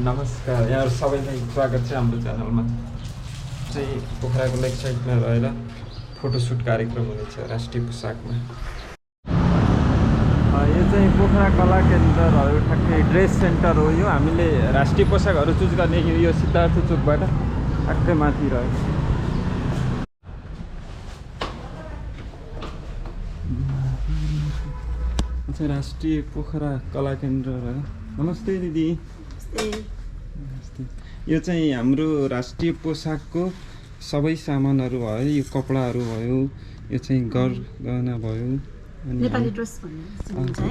नमस्कार यहाँ सबैलाई स्वागत छ हाम्रो च्यानलमा चाहिँ पोखराको लेक साइडमा रहेर फोटोसुट कार्यक्रम हुनेछ राष्ट्रिय पोसाकमा। यो चाहिँ पोखरा कला केन्द्र रह्यो, ठ्याक्कै ड्रेस सेन्टर हो यो। हामीले राष्ट्रिय पोसाकहरू चुज गर्ने यो सिद्धार्थ चोकबाट ठ्याक्कै माथि रह्यो। राष्ट्रिय पोखरा कला केन्द्र रह्यो। नमस्ते दिदी। नमस्ते। यो चाहिँ हाम्रो राष्ट्रिय पोसाकको सबै सामानहरू भयो। यो कपडाहरू भयो, यो चाहिँ गहना भयो, नेपाली ड्रेस भन्नुहुन्छ है।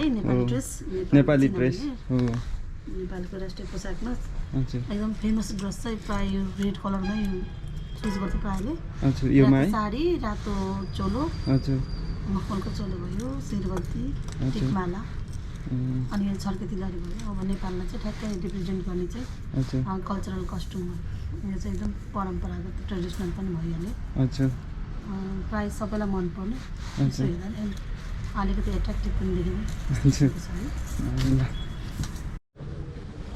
नेपाली ड्रेस हो। नेपालको राष्ट्रिय पोसाकमा हजुर एकदम फेमस ड्रेस चाहिँ प्राय यो रेड कलरमै चुज गर्छ प्रायले। हजुर योमा है साडी, रातो चोलो, हजुर मखमलको चोलो भयो, शिरबन्ती, टिकमाला अनि यो छड्के तिलहरी भयो। अब नेपालमा चाहिँ ठ्याक्कै रिप्रेजेन्ट गर्ने चाहिँ कल्चरल कस्ट्युम हो। यो चाहिँ एकदम परम्परागत ट्रेडिसनल पनि भइहाल्यो। हजुर प्राय सबैलाई मनपर्ने, यसो हेर्दा अलिकति एट्र्याक्टिभ पनि देखिने।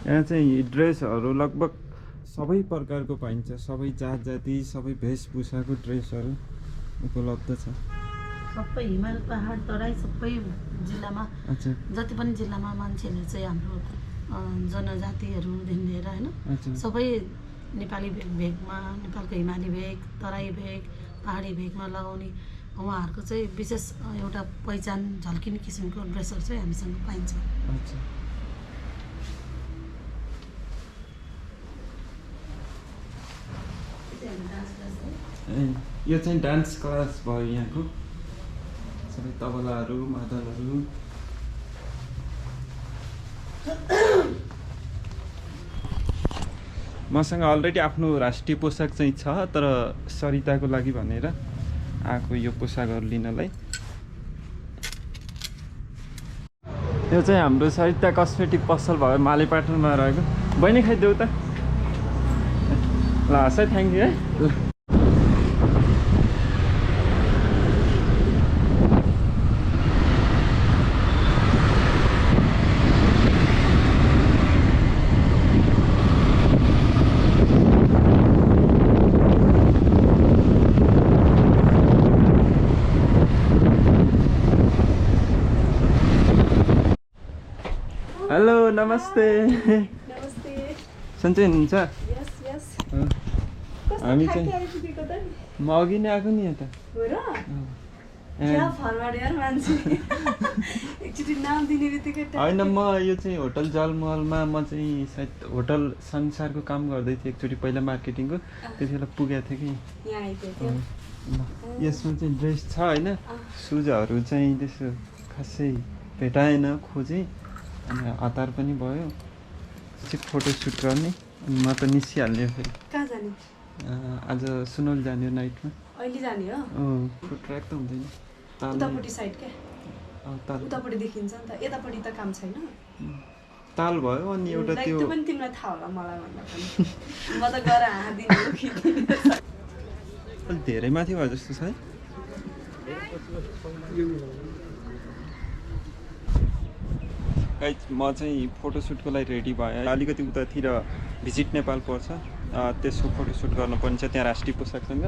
यहाँ चाहिँ ड्रेसहरू लगभग सबै प्रकारको पाइन्छ। सबै जात जाति, सबै वेशभूषाको ड्रेसहरू उपलब्ध छ। सबै हिमाल पहाड तराई सबै जिल्लामा, जति पनि जिल्लामा मान्छेहरू चाहिँ हाम्रो जनजातिहरूदेखि लिएर होइन सबै नेपाली भेगमा, नेपालको हिमाली भेग, तराई भेग, पहाडी भेगमा लगाउने उहाँहरूको चाहिँ विशेष एउटा पहिचान झल्किने किसिमको ड्रेसहरू चाहिँ हामीसँग पाइन्छ। यो चाहिँ डान्स क्लास भयो यहाँको। सबै तबलाहरू, मादलहरू। मसँग अलरेडी आफ्नो राष्ट्रिय पोसाक चाहिँ छ, तर सरिताको लागि भनेर आएको यो पोसाकहरू लिनलाई। यो चाहिँ हाम्रो सरिता कस्मेटिक पसल भयो मालेपाटनमा रहेको। बहिनी खाइदेऊ त ल। हस् है, थ्याङ्क यू है। हेलो नमस्ते। नमस्ते। सन्चै हुनुहुन्छ? यस यस। हामी चाहिँ म अघि नै आएको नि यता। हो र? क्या फरवार्ड यार मान्छे। एकचोटि नाम दिने बित्तिकै होइन, म यो चाहिँ होटल जलमहलमा म चाहिँ सायद होटल संसारको काम गर्दै थिएँ एकचोटि पहिला मार्केटिङको। त्यति बेला पुगेको थिएँ कि यहाँ आइपुग्यो। यसमा चाहिँ ड्रेस छ होइन। सुजहरू चाहिँ त्यसो खासै भेटाएन, खोजेँ अनि हतार पनि भयो। चाहिँ फोटोसुट गर्ने अनि म त निस्किहाल्ने फेरि। कहाँ जाने? आज सुनौल जाने नाइटमा। अहिले जाने हो? ट्र्याक त हुँदैन। उतापट्टि साइड क्या? उतापट्टि देखिन्छ नि त, यतापट्टि त काम छैन। ताल भयो अनि एउटा त्यो पनि तिमीलाई थाहा होला, मलाई भन्दा पनि। म त गएर हाँदिने हो कि। अलिक धेरै माथि भयो जस्तो छ है। म चाहिँ फोटोसुटको लागि रेडी भयो। अलिकति उतातिर भिजिट नेपाल पर्छ, त्यसको फोटोसुट गर्नुपर्ने छ त्यहाँ राष्ट्रिय पोसाकसँग।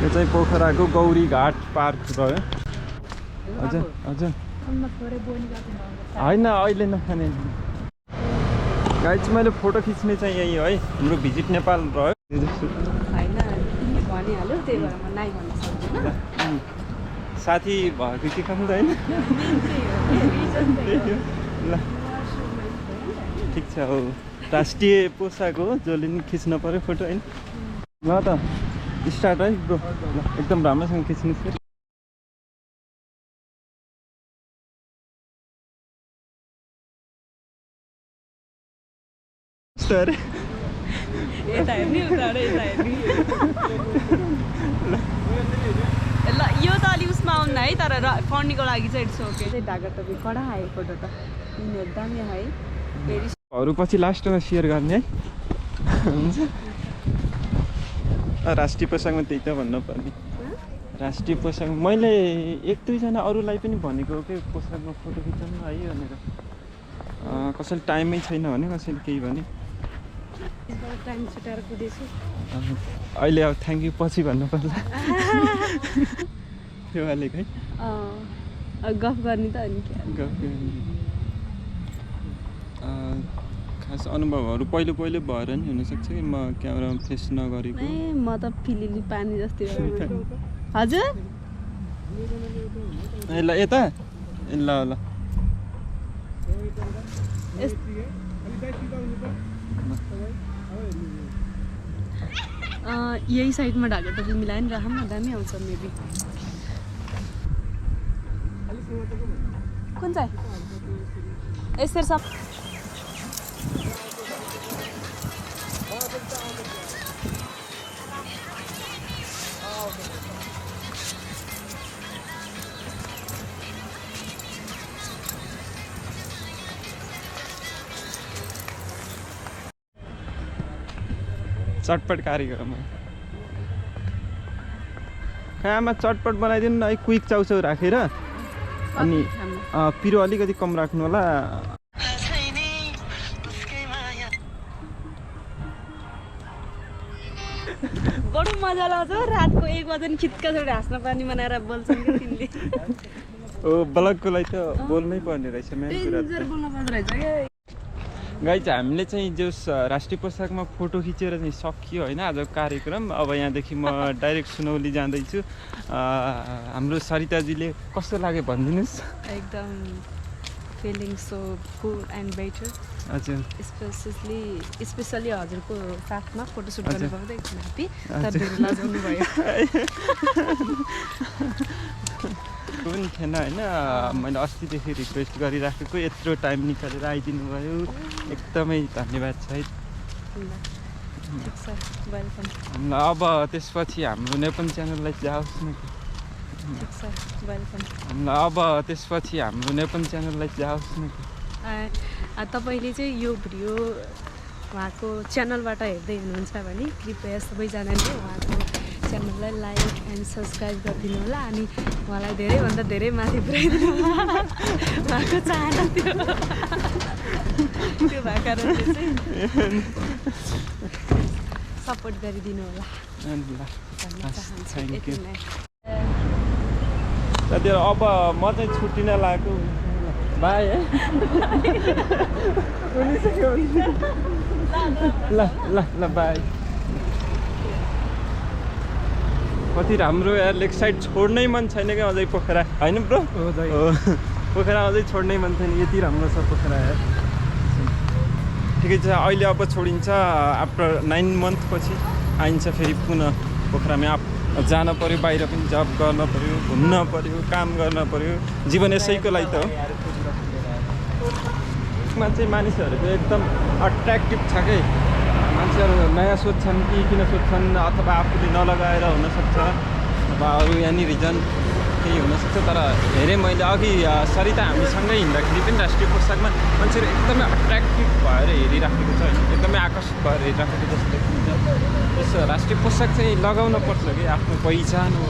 यो चाहिँ पोखराको गौरी घाट पार्क रह्यो। हजुर हजुर होइन, अहिले नखाने। गाइड चाहिँ मैले फोटो खिच्ने चाहिँ यही है, हाम्रो भिजिट नेपाल रह्यो। साथी भएको के काम त होइन। ल ठिक छ। हो राष्ट्रिय पोसाक हो, जसले नि खिच्न पऱ्यो फोटो होइन। ल त स्टार्ट है ब्रो। ल एकदम राम्रोसँग खिच्नुहोस् फेरि। अरे यता हेर्ने उता यता हेर्ने। ल यो त अलि उसमा आउनु है, तर फर्नीको लागि चाहिँ इट्स ओके। ढाका टोपी कडा आयो फोटो त, एकदमै है। अरू पछि लास्टमा सेयर गर्ने है। हुन्छ। राष्ट्रिय पोसाकमा त्यही त भन्नुपर्ने। राष्ट्रिय पोसाक मैले एक दुईजना अरूलाई पनि भनेको हो कि पोसाकमा फोटो खिच्नु है भनेर। कसैले टाइमै छैन भने, कसैले केही भने टाइम छुट्याएर कुदेछु अहिले अब थ्याङ्क यू पछि भन्नुपर्छ त्यो अलिक है गफ गर्ने त अनि के गफ गर्ने। खास अनुभवहरू पहिलो भएर नि हुनसक्छ कि म क्यामेरामा फेस नगरेको। म त फिलिली पानी जस्तै हजुर ए ल यता ए ल ल यही साइडमा ढाका टोपी मिलायो नि राखौँ न दामी आउँछ मेबी। कुन चाहिँ यसरी सब चटपट कार्यक्रम हो। खानामा चटपट बनाइदिनु न है, क्विक चाउचाउ राखेर अनि पिरो अलिकति कम राख्नु होला। बडो मजा लाग्छ रातको 1 बजे नि खिच्का छोडेर हाँस्न पानी बनाएर बोल्छन् कि तिमीले। ओ ब्लगको लागि त बोल्नै पर्ने रहेछ मेन कुरा। बोल्नु पर्दो रहेछ क्या। गाइज हामीले चाहिँ जो राष्ट्रिय पोसाकमा फोटो खिचेर चाहिँ सकियो होइन आजको कार्यक्रम। अब यहाँदेखि म डाइरेक्ट सुनौली जाँदैछु। हाम्रो सरिताजीले कस्तो लाग्यो भनिदिनुहोस्। एकदम feeling so Kul and better. हजुर स्पेसली हजुरको साथमा फोटोसुट गर्नु पाउँदा एकदम ह्याप्पी। तपाईँहरू लजाउनु भयो पनि थिएन होइन। मैले अस्तिदेखि रिक्वेस्ट गरिराखेको यत्रो टाइम निकालेर आइदिनु भयो, एकदमै धन्यवाद छ है। अब त्यसपछि हाम्रो नेपाल च्यानललाई जाओस् न। अब त्यसपछि हाम्रो नेपाल च्यानललाई जाओस् न। तपाईँले चाहिँ यो भिडियो उहाँको च्यानलबाट हेर्दै हुनुहुन्छ भने कृपया सबैजनाले उहाँको च्यानललाई लाइक एन्ड सब्सक्राइब गरिदिनु होला अनि उहाँलाई धेरैभन्दा धेरै माथि पुऱ्याइदिनु होला। उहाँको चाहना त्यो भएको कारणले चाहिँ सपोर्ट गरिदिनु होला। Thank you. अब म चाहिँ छुट्टिन लागेको बाई है। ल ल ल बाई। कति राम्रो यार, लेग साइड छोड्नै मन छैन क्या अझै पोखरा होइन ब्रो। पोखरा अझै छोड्नै मन छैन, यति राम्रो छ पोखरा यार। ठिकै छ, अहिले अब छोडिन्छ। आफ्टर 9 month पछि आइन्छ फेरि पुनः पोखरामा। जान पऱ्यो, बाहिर पनि जब गर्न पऱ्यो, घुम्न पऱ्यो, काम गर्न पऱ्यो। जीवन यसैको लागि त हो। यसमा चाहिँ मानिसहरूको एकदम अट्र्याक्टिभ छ कि मान्छेहरू नयाँ सोध्छन् कि किन सोध्छन्, अथवा आफूले नलगाएर हुनसक्छ, अथवा अरू यहाँनिर रिजन केही हुनसक्छ। तर धेरै मैले अघि सरिता हामीसँगै हिँड्दाखेरि पनि राष्ट्रिय पोसाकमा मान्छेहरू एकदमै अट्र्याक्टिभ भएर हेरिराखेको छ, एकदमै आकर्षित भएर हेरिराखेको जस्तो देखिन्छ। यस राष्ट्रिय पोसाक चाहिँ लगाउन पर्छ कि आफ्नो पहिचान हो।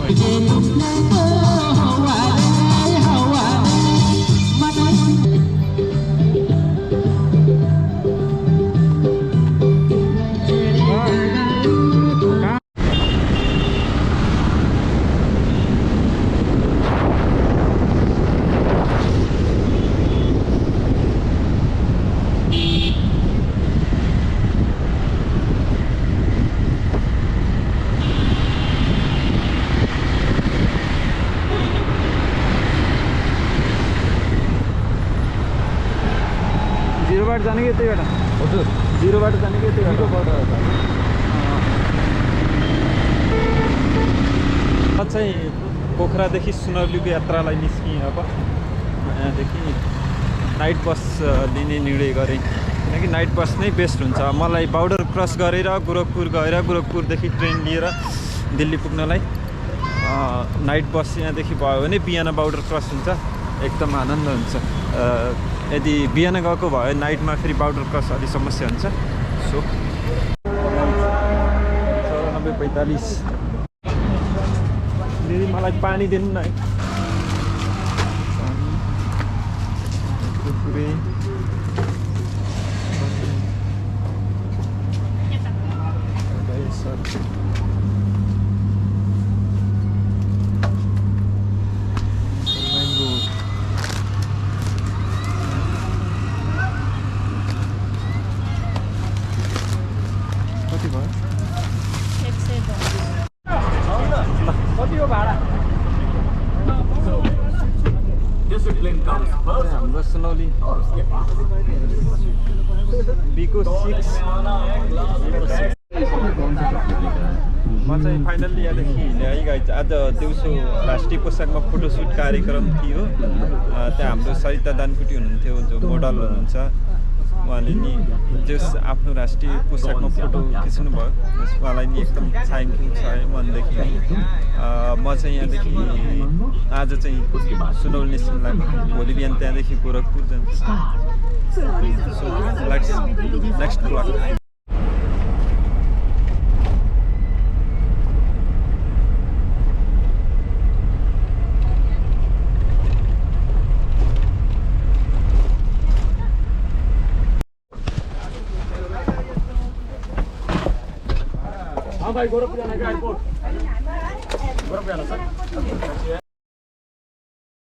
जिरोबाट जाने कि यतैबाट? हजुर जिरोबाट जाने कि यतैबाट? चाहिँ पोखरादेखि सुनौलीको यात्रालाई निस्किएँ। अब यहाँदेखि नाइट बस लिने निर्णय गरेँ, किनकि नाइट बस नै बेस्ट हुन्छ। मलाई बर्डर क्रस गरेर गोरखपुर गएर गोरखपुरदेखि ट्रेन लिएर दिल्ली पुग्नलाई नाइट बस यहाँदेखि भयो भने बिहान बर्डर क्रस हुन्छ, एकदम आनन्द हुन्छ। यदि बिहान गएको भयो नाइटमा फेरि बर्डर क्रस अलिक समस्या हुन्छ। सो 94-45 दिदी मलाई पानी दिनु न है। Discipline comes first. हाम्रो सुनौली बीको 6 म चाहिँ फाइनल्ली यहाँदेखि हिँडेँ है गाइज। आज दिउँसो राष्ट्रिय पोसाकमा फोटोसुट कार्यक्रम थियो। त्यहाँ हाम्रो सरिता दानकुटी हुनुहुन्थ्यो जो मोडल हुनुहुन्छ। उहाँले नि जस आफ्नो राष्ट्रिय पोसाकमा फोटो खिच्नु भयो उहाँलाई नि एकदम थ्याङ्क यू छ है मनदेखि। म चाहिँ यहाँदेखि आज चाहिँ सुनौली निस्किन लाग्यो। भोलि बिहान त्यहाँदेखि गोरखपुर जान्छ। So let's next blog. हाँ भाई गोरखपुर जाना है एयरपोर्ट। गोरखपुर जाना सर।